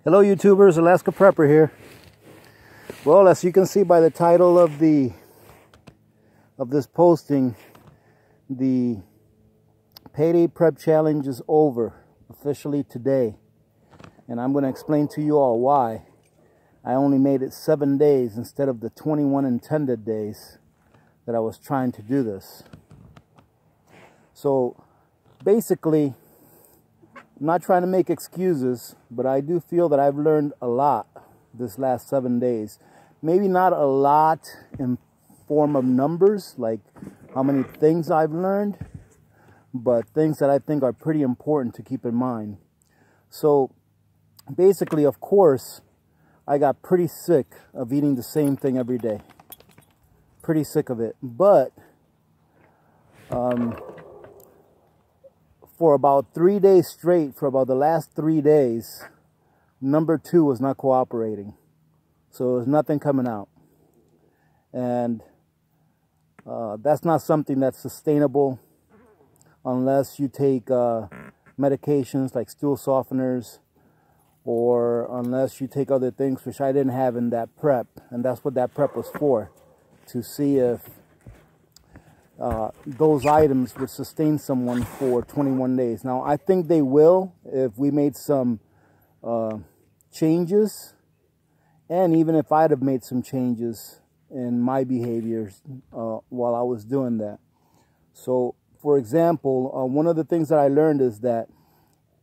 Hello YouTubers, Alaska Prepper here. Well, as you can see by the title of this posting, the Payday Prep Challenge is over officially today. And I'm going to explain to you all why I only made it 7 days instead of the 21 intended days that I was trying to do this. So basically, I'm not trying to make excuses, but I do feel that I've learned a lot this last 7 days. Maybe not a lot in form of numbers, like how many things I've learned, but things that I think are pretty important to keep in mind. So basically, of course, I got pretty sick of eating the same thing every day. Pretty sick of it. But for about 3 days straight, for about the last 3 days, number 2 was not cooperating. So there was nothing coming out. And that's not something that's sustainable unless you take medications like stool softeners, or unless you take other things, which I didn't have in that prep. And that's what that prep was for, to see if those items would sustain someone for 21 days. Now, I think they will if we made some changes, and even if I'd have made some changes in my behaviors while I was doing that. So, for example, one of the things that I learned is that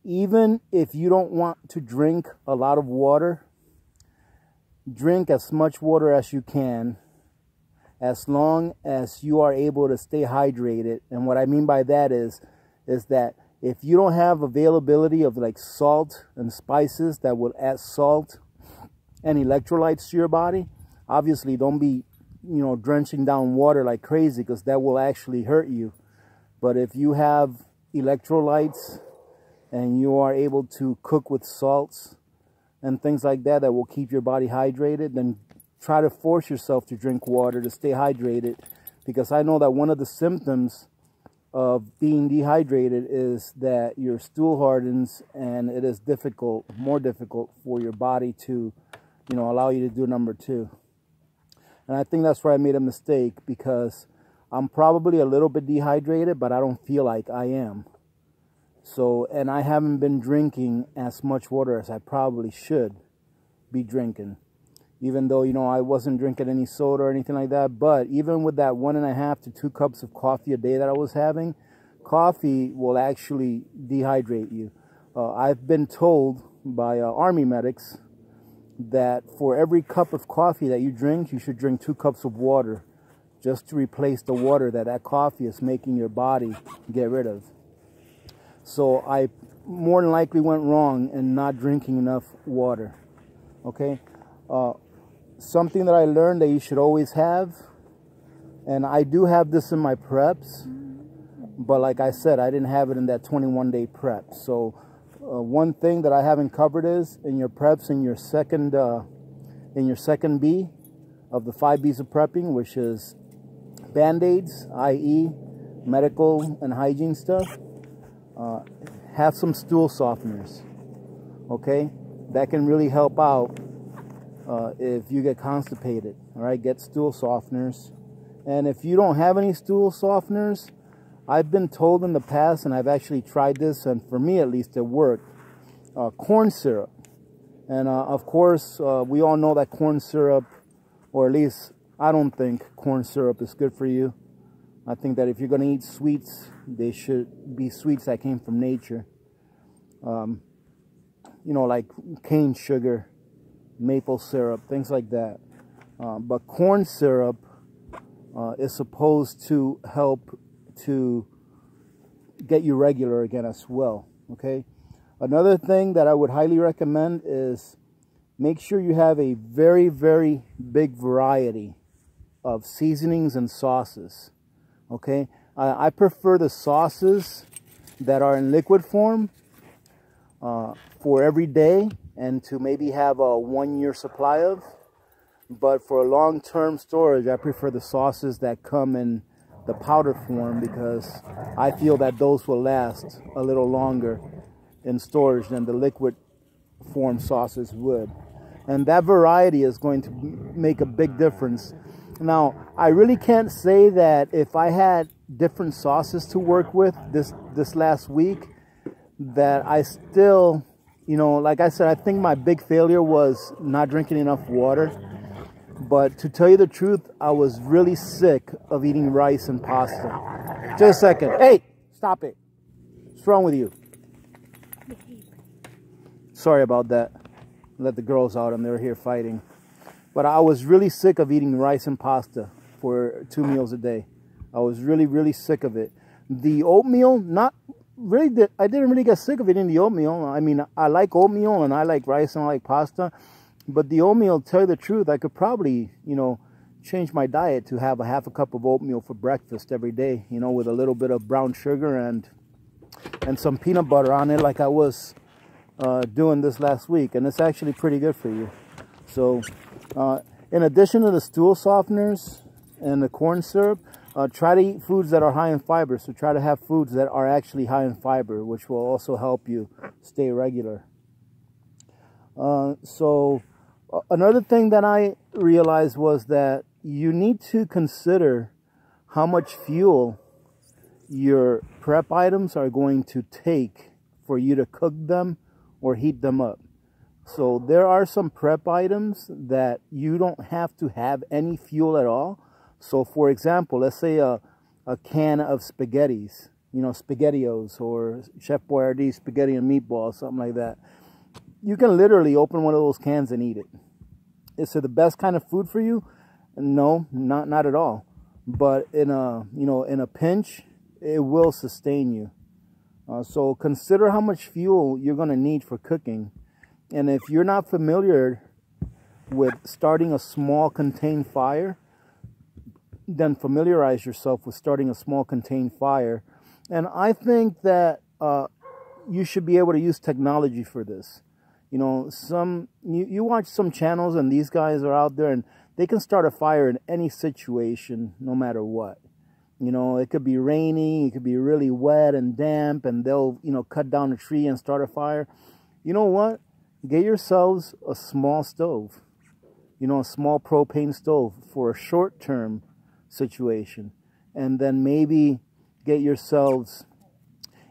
even if you don't want to drink a lot of water, drink as much water as you can, as long as you are able to stay hydrated. And what I mean by that is that if you don't have availability of like salt and spices that will add salt and electrolytes to your body, obviously don't be, drenching down water like crazy, because that will actually hurt you. But if you have electrolytes and you are able to cook with salts and things like that that will keep your body hydrated, then try to force yourself to drink water to stay hydrated, because I know that one of the symptoms of being dehydrated is that your stool hardens, and it is more difficult for your body to, allow you to do number 2. And I think that's where I made a mistake, because I'm probably a little bit dehydrated, but I don't feel like I am. So, and I haven't been drinking as much water as I probably should be drinking. Even though, I wasn't drinking any soda or anything like that. But even with that 1.5 to 2 cups of coffee a day that I was having, coffee will actually dehydrate you. I've been told by Army medics that for every cup of coffee that you drink, you should drink 2 cups of water, just to replace the water that coffee is making your body get rid of. So I more than likely went wrong in not drinking enough water. Okay? Something that I learned that you should always have, and I do have this in my preps, but like I said, I didn't have it in that 21-day prep. So one thing that I haven't covered is in your preps, in your second B of the 5 B's of prepping, which is Band-Aids, i.e. medical and hygiene stuff. Have some stool softeners. Okay, that can really help out. If you get constipated, all right, get stool softeners. And if you don't have any stool softeners, I've been told in the past, and I've actually tried this, and for me at least it worked, corn syrup. And of course, we all know that corn syrup, or at least I don't think corn syrup is good for you. I think that if you're going to eat sweets, they should be sweets that came from nature. Like cane sugar, maple syrup, things like that. But corn syrup is supposed to help to get you regular again as well. Okay. Another thing that I would highly recommend is make sure you have a very, very big variety of seasonings and sauces. Okay. I prefer the sauces that are in liquid form for every day, and to maybe have a 1-year supply of. But for long-term storage, I prefer the sauces that come in the powder form, because I feel that those will last a little longer in storage than the liquid form sauces would. And that variety is going to make a big difference. Now, I really can't say that if I had different sauces to work with this last week, that I still, you know, like I said, I think my big failure was not drinking enough water. But to tell you the truth, I was really sick of eating rice and pasta. Just a second. Hey, stop it. What's wrong with you? Sorry about that. Let the girls out and they were here fighting. But I was really sick of eating rice and pasta for 2 meals a day. I was really, really sick of it. The oatmeal, not really, I didn't really get sick of eating the oatmeal. I mean, I like oatmeal and I like rice and I like pasta. But the oatmeal, to tell you the truth, I could probably, you know, change my diet to have a half a cup of oatmeal for breakfast every day, you know, with a little bit of brown sugar and some peanut butter on it like I was doing this last week. And it's actually pretty good for you. So, in addition to the stool softeners and the corn syrup, try to eat foods that are high in fiber. So try to have foods that are actually high in fiber, which will also help you stay regular. Another thing that I realized was that you need to consider how much fuel your prep items are going to take for you to cook them or heat them up. So there are some prep items that you don't have to have any fuel at all. So for example, let's say a can of spaghettis, you know, SpaghettiOs or Chef Boyardee spaghetti and meatballs, something like that. You can literally open one of those cans and eat it. Is it the best kind of food for you? No, not at all. But in a pinch, it will sustain you. So consider how much fuel you're going to need for cooking. And if you're not familiar with starting a small contained fire, then familiarize yourself with starting a small contained fire. And I think that you should be able to use technology for this. You know, you watch some channels and these guys are out there and they can start a fire in any situation, no matter what. You know, it could be rainy, it could be really wet and damp, and they'll, you know, cut down a tree and start a fire. You know what? Get yourselves a small stove, you know, a small propane stove for a short-term situation. And then maybe get yourselves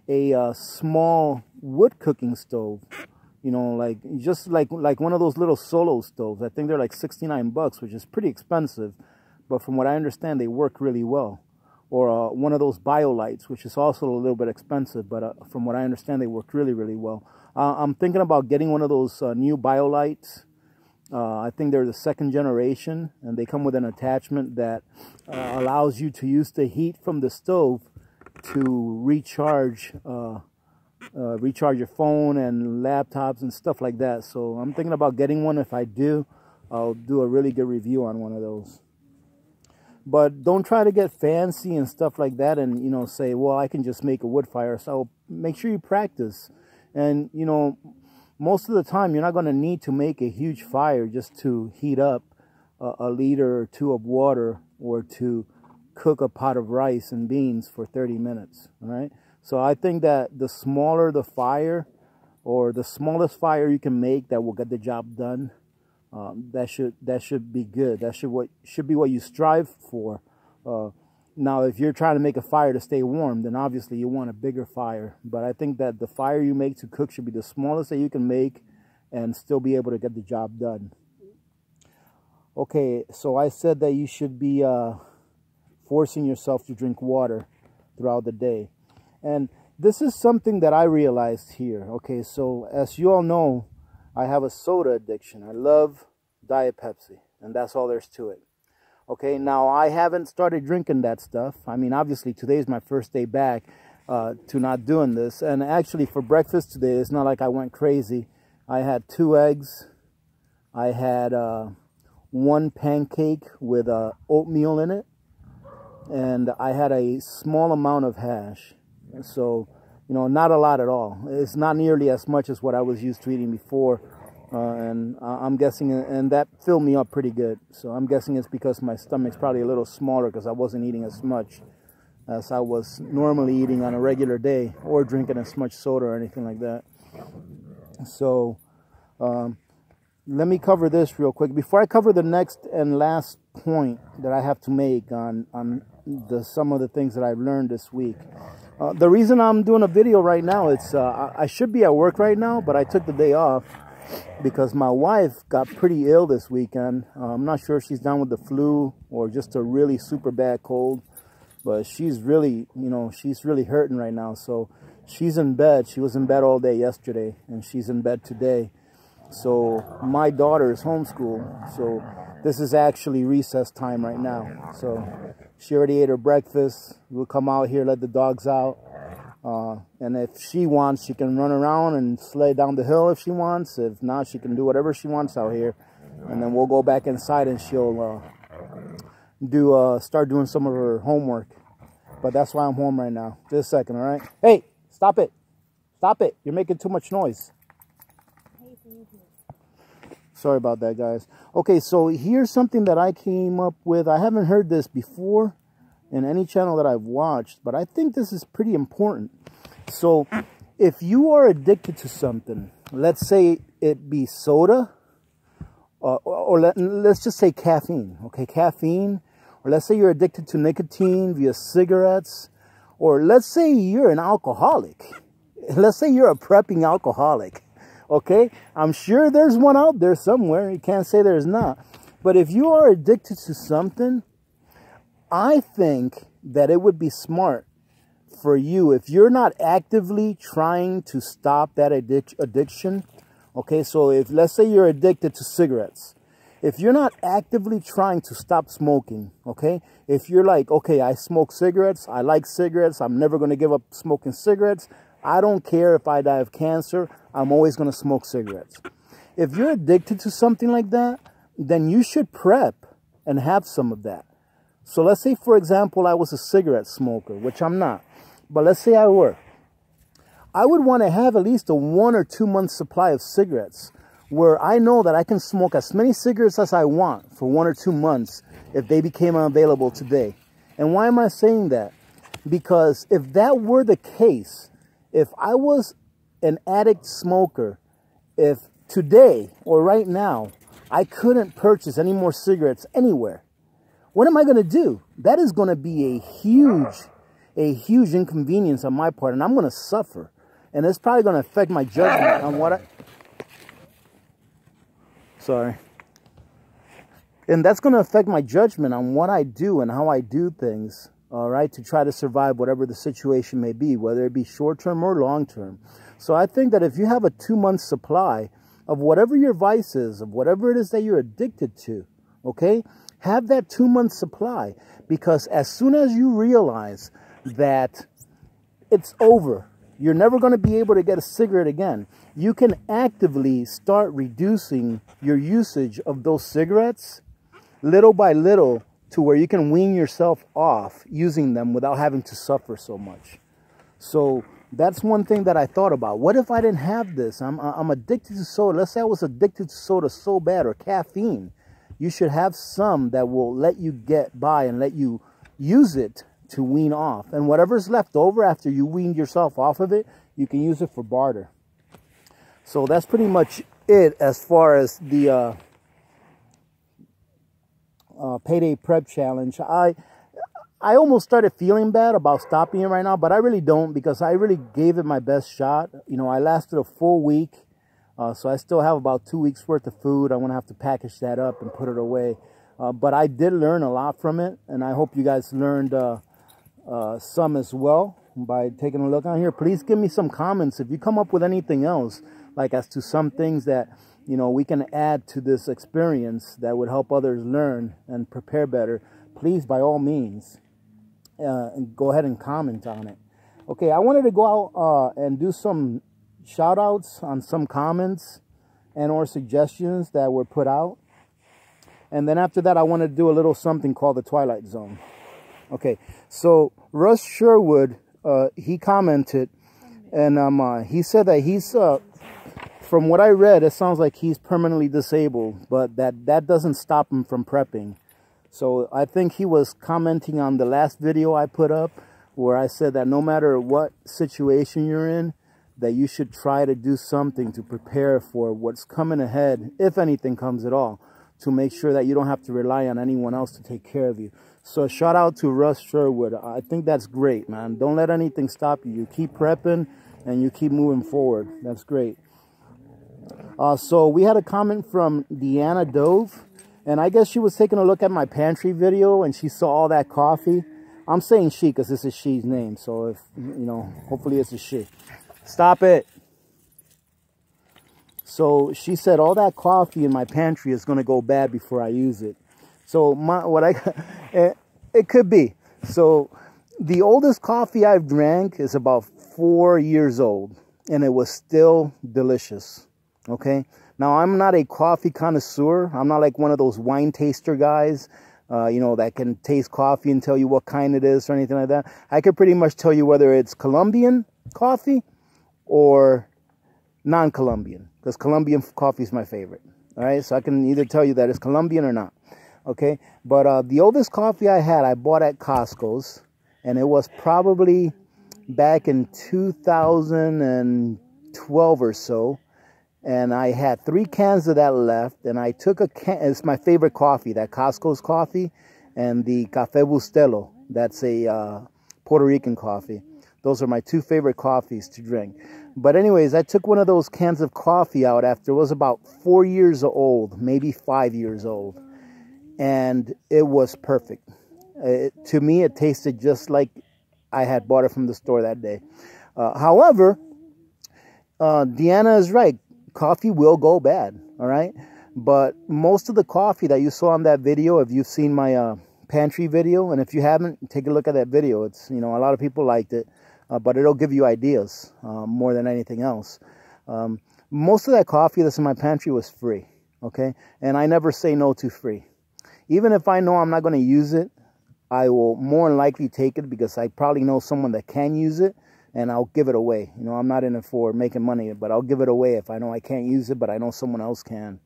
a small wood cooking stove. You know, like just like one of those little solo stoves. I think they're like $69, which is pretty expensive. But from what I understand, they work really well. Or one of those BioLights, which is also a little bit expensive. But from what I understand, they work really, really well. I'm thinking about getting one of those new BioLights. I think they're the 2nd generation. And they come with an attachment that allows you to use the heat from the stove to recharge your phone and laptops and stuff like that. So I'm thinking about getting one. If I do, I'll do a really good review on one of those. But don't try to get fancy and stuff like that and, you know, say, well, I can just make a wood fire. So make sure you practice. And, you know, most of the time you're not going to need to make a huge fire just to heat up a liter or 2 of water or to cook a pot of rice and beans for 30 minutes. All right. So I think that the smaller the fire, or the smallest fire you can make that will get the job done, that should be good. That should be what you strive for. Now, if you're trying to make a fire to stay warm, then obviously you want a bigger fire. But I think that the fire you make to cook should be the smallest that you can make and still be able to get the job done. Okay, so I said that you should be forcing yourself to drink water throughout the day. And this is something that I realized here. Okay, so as you all know, I have a soda addiction. I love Diet Pepsi, and that's all there's to it. Okay, now I haven't started drinking that stuff. I mean, obviously today's my first day back to not doing this. And actually for breakfast today, it's not like I went crazy. I had 2 eggs. I had 1 pancake with oatmeal in it. And I had a small amount of hash. So, you know, not a lot at all. It's not nearly as much as what I was used to eating before. And I'm guessing, and that filled me up pretty good. So I'm guessing it's because my stomach's probably a little smaller because I wasn't eating as much as I was normally eating on a regular day, or drinking as much soda or anything like that. So Let me cover this real quick before I cover the next and last point that I have to make on some of the things that I've learned this week. The reason I'm doing a video right now, it's I should be at work right now, but I took the day off because my wife got pretty ill this weekend. I'm not sure if she's down with the flu or just a really super bad cold, but she's really, she's really hurting right now. So she's in bed. She was in bed all day yesterday, and she's in bed today. So my daughter is homeschooled. So this is actually recess time right now. So she already ate her breakfast. We'll come out here, let the dogs out. And if she wants, she can run around and sled down the hill if she wants. If not, she can do whatever she wants out here. And then we'll go back inside and she'll start doing some of her homework. But that's why I'm home right now. Just a second, all right? Hey, stop it. Stop it. You're making too much noise. Sorry about that, guys. Okay, so here's something that I came up with. I haven't heard this before in any channel that I've watched, but I think this is pretty important. So if you are addicted to something, let's say it be soda, or let's just say caffeine, okay, caffeine, or let's say you're addicted to nicotine via cigarettes, or let's say you're an alcoholic. Let's say you're a prepping alcoholic. Okay, I'm sure there's one out there somewhere. You can't say there's not. But if you are addicted to something, I think that it would be smart for you, if you're not actively trying to stop that addiction. Okay, so if let's say you're addicted to cigarettes, if you're not actively trying to stop smoking, okay, if you're like, okay, I smoke cigarettes, I like cigarettes, I'm never going to give up smoking cigarettes. I don't care if I die of cancer, I'm always going to smoke cigarettes. If you're addicted to something like that, then you should prep and have some of that. So let's say, for example, I was a cigarette smoker, which I'm not. But let's say I were. I would want to have at least a 1 or 2 month supply of cigarettes where I know that I can smoke as many cigarettes as I want for 1 or 2 months if they became available today. And why am I saying that? Because if that were the case, if I was an addict smoker, if today or right now I couldn't purchase any more cigarettes anywhere, what am I going to do? That is going to be a huge inconvenience on my part, and I'm going to suffer. And it's probably going to affect my judgment on what And that's going to affect my judgment on what I do and how I do things. All right, to try to survive whatever the situation may be, whether it be short-term or long-term. So I think that if you have a 2 month supply of whatever your vice is, of whatever it is that you're addicted to, okay, have that 2 month supply. Because as soon as you realize that it's over, you're never going to be able to get a cigarette again, you can actively start reducing your usage of those cigarettes little by little, to where you can wean yourself off using them without having to suffer so much. So that's one thing that I thought about. What if I didn't have this? I'm addicted to soda. Let's say I was addicted to soda so bad, or caffeine. You should have some that will let you get by and let you use it to wean off. And whatever's left over after you weaned yourself off of it, you can use it for barter. So that's pretty much it as far as the payday prep challenge. I almost started feeling bad about stopping it right now, but I really don't, because I really gave it my best shot. I lasted a full week, so I still have about 2 weeks worth of food. I'm gonna have to package that up and put it away, but I did learn a lot from it, and I hope you guys learned some as well by taking a look on here. Please give me some comments if you come up with anything else, like as to some things that we can add to this experience that would help others learn and prepare better. Please, by all means, go ahead and comment on it. Okay, I wanted to go out and do some shout outs on some comments and or suggestions that were put out. And then after that, I want to do a little something called the Twilight Zone. Okay, so Russ Sherwood, he commented, and he said that he's... from what I read, it sounds like he's permanently disabled, but that doesn't stop him from prepping. So I think he was commenting on the last video I put up, where I said that no matter what situation you're in, that you should try to do something to prepare for what's coming ahead, if anything comes at all, to make sure that you don't have to rely on anyone else to take care of you. So shout out to Russ Sherwood. I think that's great, man. Don't let anything stop you. You keep prepping and you keep moving forward. That's great. So we had a comment from Deanna Dove, and I guess she was taking a look at my pantry video and she saw all that coffee. I'm saying she because this is she's name. So if, you know, hopefully it's a she. Stop it. So she said all that coffee in my pantry is going to go bad before I use it. So it could be. So the oldest coffee I've drank is about 4 years old, and it was still delicious. Okay. Now I'm not a coffee connoisseur. I'm not like one of those wine taster guys, you know, that can taste coffee and tell you what kind it is or anything like that. I could pretty much tell you whether it's Colombian coffee or non-Colombian, because Colombian coffee is my favorite. All right, so I can either tell you that it's Colombian or not. Okay, but the oldest coffee I had, I bought at Costco's, and it was probably back in 2012 or so, and I had 3 cans of that left, and I took a can. It's my favorite coffee, that Costco's coffee, and the Café Bustelo. That's a Puerto Rican coffee. Those are my 2 favorite coffees to drink. But anyways, I took one of those cans of coffee out after it was about 4 years old, maybe 5 years old. And it was perfect. To me, it tasted just like I had bought it from the store that day. However, Deanna is right. Coffee will go bad, all right? But most of the coffee that you saw on that video, if you've seen my pantry video, and if you haven't, take a look at that video. It's, you know, a lot of people liked it. But it'll give you ideas more than anything else. Most of that coffee that's in my pantry was free, okay? And I never say no to free. Even if I know I'm not going to use it, I will more than likely take it because I probably know someone that can use it, and I'll give it away. You know, I'm not in it for making money, but I'll give it away if I know I can't use it, but I know someone else can.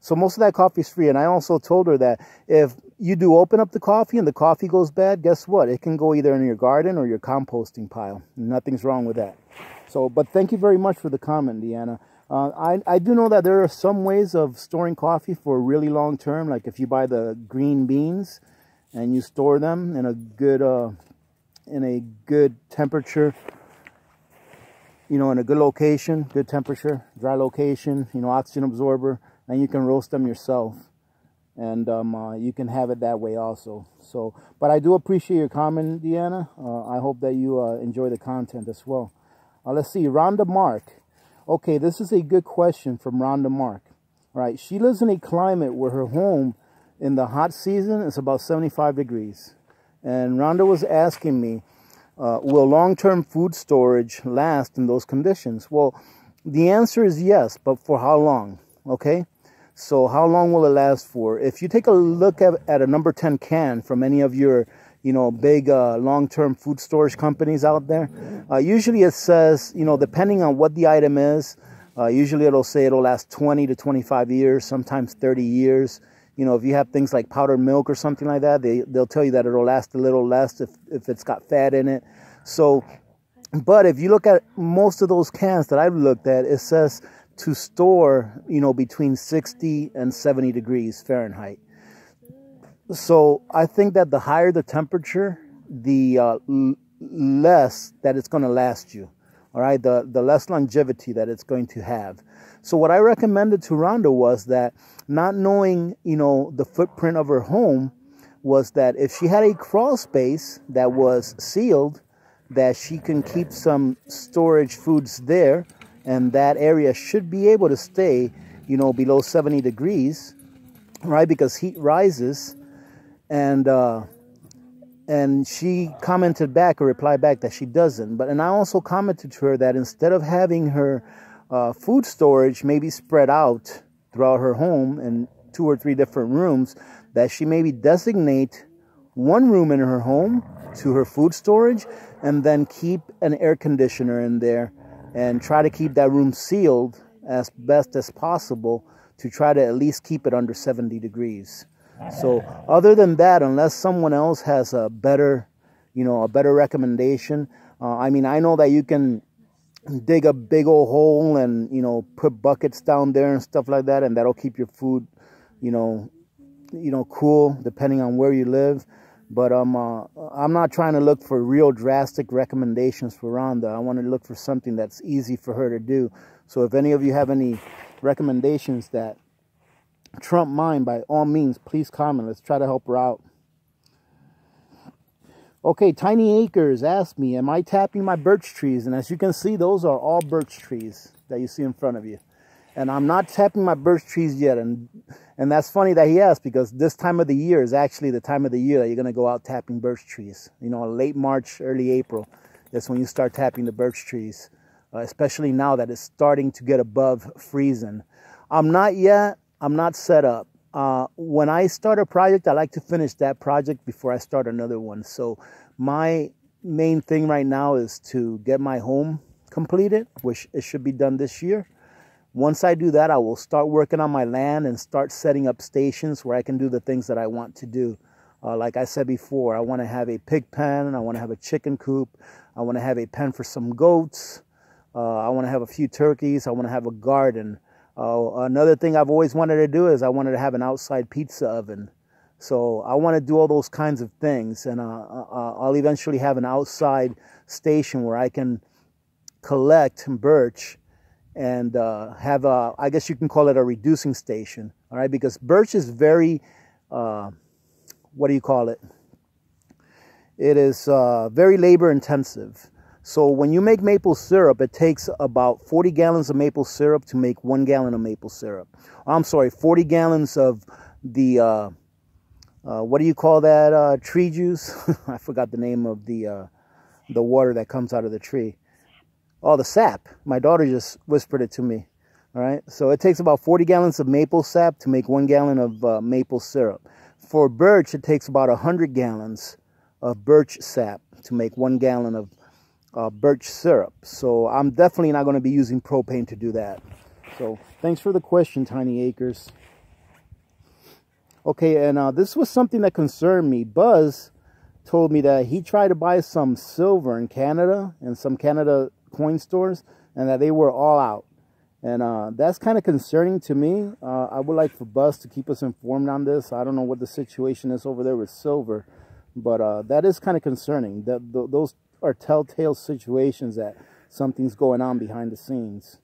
So most of that coffee is free. And I also told her that if you do open up the coffee and the coffee goes bad, guess what? It can go either in your garden or your composting pile. Nothing's wrong with that. So, but thank you very much for the comment, Deanna. I do know that there are some ways of storing coffee for really long term. Like if you buy the green beans and you store them in a good temperature, you know, in a good location, good temperature, dry location, you know, oxygen absorber, and you can roast them yourself, and you can have it that way also. So, but I do appreciate your comment, Deanna. I hope that you enjoy the content as well. Let's see, Rhonda Mark. Okay, this is a good question from Rhonda Mark. All right, she lives in a climate where her home in the hot season is about 75 degrees. And Rhonda was asking me, will long-term food storage last in those conditions? Well, the answer is yes, but for how long? Okay, so how long will it last for? If you take a look at a number 10 can from any of your, you know, big long-term food storage companies out there, usually it says, you know, depending on what the item is, usually it'll say it'll last 20 to 25 years, sometimes 30 years. You know, if you have things like powdered milk or something like that, they'll tell you that it'll last a little less if it's got fat in it. So, but if you look at most of those cans that I've looked at, it says to store, you know, between 60 and 70 degrees Fahrenheit. So I think that the higher the temperature, the less that it's going to last you. All right, the less longevity that it's going to have. So what I recommended to Rhonda was that, not knowing, you know, the footprint of her home, was that if she had a crawl space that was sealed, that she can keep some storage foods there, and that area should be able to stay, you know, below 70 degrees, right? Because heat rises. And she commented back, or replied back, that she doesn't. And I also commented to her that instead of having her food storage maybe spread out throughout her home in 2 or 3 different rooms, that she maybe designate one room in her home to her food storage, and then keep an air conditioner in there and try to keep that room sealed as best as possible to try to at least keep it under 70 degrees. So other than that, unless someone else has a better, you know, a better recommendation, I mean, I know that you can dig a big old hole and, put buckets down there and stuff like that, and that'll keep your food, cool depending on where you live. But I'm not trying to look for real drastic recommendations for Rhonda. I want to look for something that's easy for her to do. So if any of you have any recommendations that trump mine, by all means, please comment. Let's try to help her out. Okay, Tiny Acres asked me, am I tapping my birch trees? And as you can see, those are all birch trees that you see in front of you. And I'm not tapping my birch trees yet. And that's funny that he asked, because this time of the year is actually the time of the year that you're going to go out tapping birch trees. Late March, early April. That's when you start tapping the birch trees. Especially now that it's starting to get above freezing. I'm not yet. I'm not set up. When I start a project, I like to finish that project before I start another one. So my main thing right now is to get my home completed, which it should be done this year. Once I do that, I will start working on my land and start setting up stations where I can do the things that I want to do. Like I said before, I want to have a pig pen. I want to have a chicken coop. I want to have a pen for some goats. I want to have a few turkeys. I want to have a garden. Another thing I've always wanted to do is I wanted to have an outside pizza oven. So I want to do all those kinds of things. And I'll eventually have an outside station where I can collect birch and have a, I guess you can call it a reducing station. All right, because birch is very, what do you call it? It is very labor intensive. So when you make maple syrup, it takes about 40 gallons of maple syrup to make 1 gallon of maple syrup. I'm sorry, 40 gallons of the, what do you call that, tree juice? I forgot the name of the water that comes out of the tree. Oh, the sap. My daughter just whispered it to me. All right, so it takes about 40 gallons of maple sap to make 1 gallon of maple syrup. For birch, it takes about 100 gallons of birch sap to make 1 gallon of birch syrup. So I'm definitely not going to be using propane to do that. So thanks for the question, Tiny Acres. Okay, and this was something that concerned me. Buzz told me that he tried to buy some silver in Canada and some Canada coin stores, and that they were all out. And that's kind of concerning to me. I would like for Buzz to keep us informed on this. I don't know what the situation is over there with silver, but that is kind of concerning. Those are telltale situations that something's going on behind the scenes.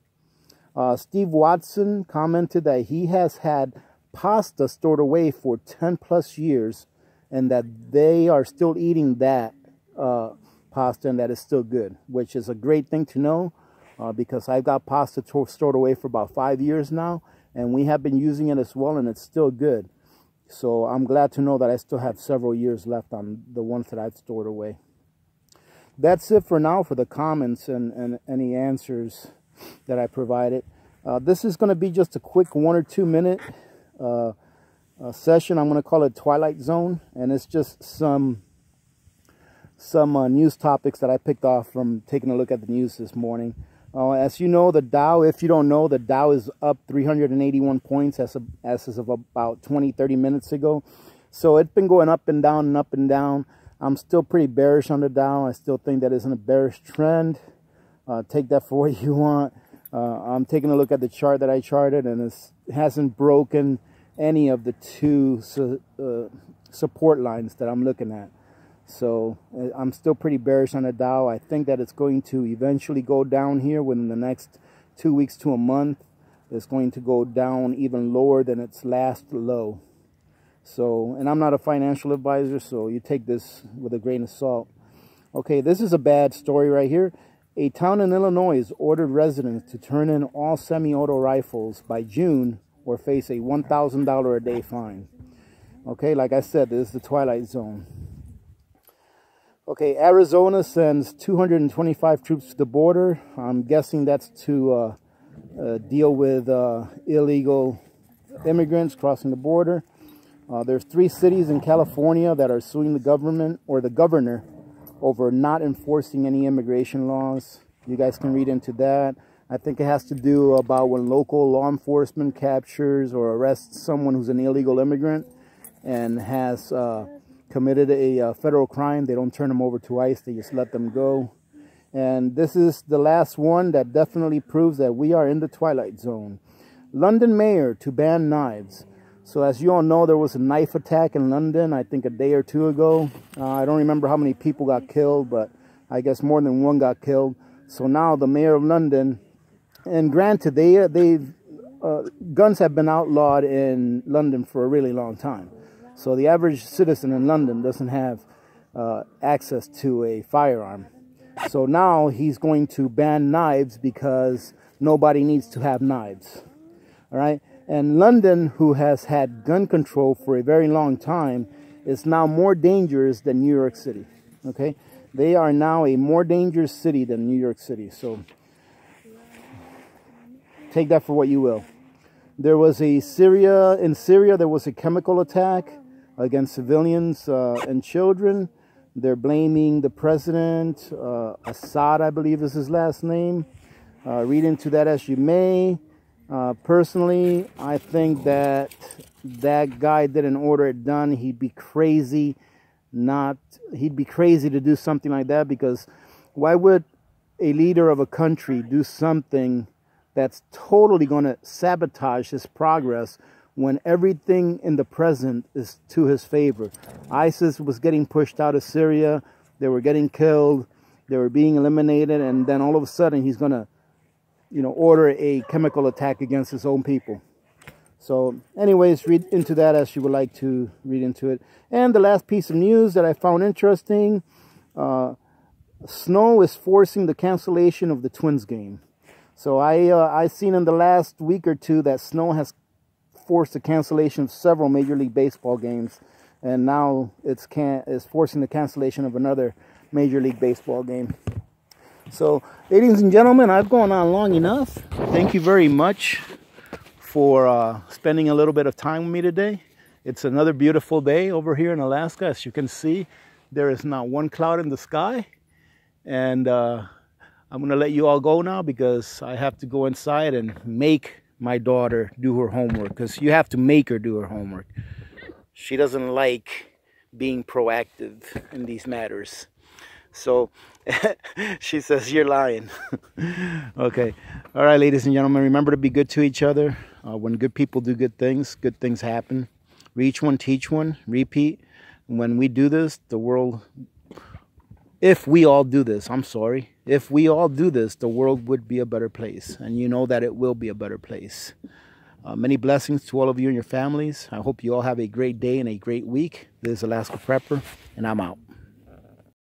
Steve Watson commented that he has had pasta stored away for 10 plus years and that they are still eating that pasta and that is still good, which is a great thing to know because I've got pasta stored away for about 5 years now and we have been using it as well and it's still good. So I'm glad to know that I still have several years left on the ones that I've stored away. That's it for now for the comments and any answers that I provided. This is going to be just a quick 1 or 2 minute session. I'm going to call it Twilight Zone, and it's just some news topics that I picked off from taking a look at the news this morning. As you know, the Dow, if you don't know, the Dow is up 381 points as of about 20-30 minutes ago. So it's been going up and down and up and down. I'm still pretty bearish on the Dow. I still think that is in a bearish trend. Take that for what you want. I'm taking a look at the chart that I charted, and it hasn't broken any of the two support lines that I'm looking at. So I'm still pretty bearish on the Dow. I think that it's going to eventually go down here within the next 2 weeks to a month. It's going to go down even lower than its last low. So, and I'm not a financial advisor, so you take this with a grain of salt. Okay, this is a bad story right here. A town in Illinois ordered residents to turn in all semi-auto rifles by June or face a $1,000 a day fine. Okay, like I said, this is the Twilight Zone. Okay, Arizona sends 225 troops to the border. I'm guessing that's to deal with illegal immigrants crossing the border. There's 3 cities in California that are suing the government or the governor over not enforcing any immigration laws. You guys can read into that. I think it has to do about when local law enforcement captures or arrests someone who's an illegal immigrant and has committed a federal crime. They don't turn them over to ICE. They just let them go. And this is the last one that definitely proves that we are in the Twilight Zone. London mayor to ban knives. So as you all know, there was a knife attack in London, I think a day or two ago. I don't remember how many people got killed, but I guess more than one got killed. So now the mayor of London, and granted, guns have been outlawed in London for a really long time. So the average citizen in London doesn't have access to a firearm. So now he's going to ban knives because nobody needs to have knives. All right. And London, who has had gun control for a very long time, is now more dangerous than New York City. Okay. They are now a more dangerous city than New York City. So take that for what you will. There was in Syria, there was a chemical attack against civilians and children. They're blaming the president, Assad, I believe is his last name. Read into that as you may. Personally, I think that guy didn't order it done. He'd be crazy to do something like that, because why would a leader of a country do something that's totally going to sabotage his progress when everything in the present is to his favor? ISIS was getting pushed out of Syria. They were getting killed. They were being eliminated. And then all of a sudden he's going to, order a chemical attack against his own people. So anyways, read into that as you would like to read into it. And the last piece of news that I found interesting, snow is forcing the cancellation of the Twins game. So I seen in the last week or two that snow has forced the cancellation of several Major League Baseball games, and now it's forcing the cancellation of another Major League Baseball game. So, ladies and gentlemen, I've gone on long enough. Thank you very much for spending a little bit of time with me today. It's another beautiful day over here in Alaska. As you can see, there is not one cloud in the sky, and I'm going to let you all go now because I have to go inside and make my daughter do her homework, because you have to make her do her homework. She doesn't like being proactive in these matters. So she says, you're lying. Okay. All right, ladies and gentlemen, remember to be good to each other. When good people do good things happen. Reach one, teach one, repeat. When we do this, the world... If we all do this, if we all do this, the world would be a better place. And you know that it will be a better place. Many blessings to all of you and your families. I hope you all have a great day and a great week. This is Alaska Prepper, and I'm out.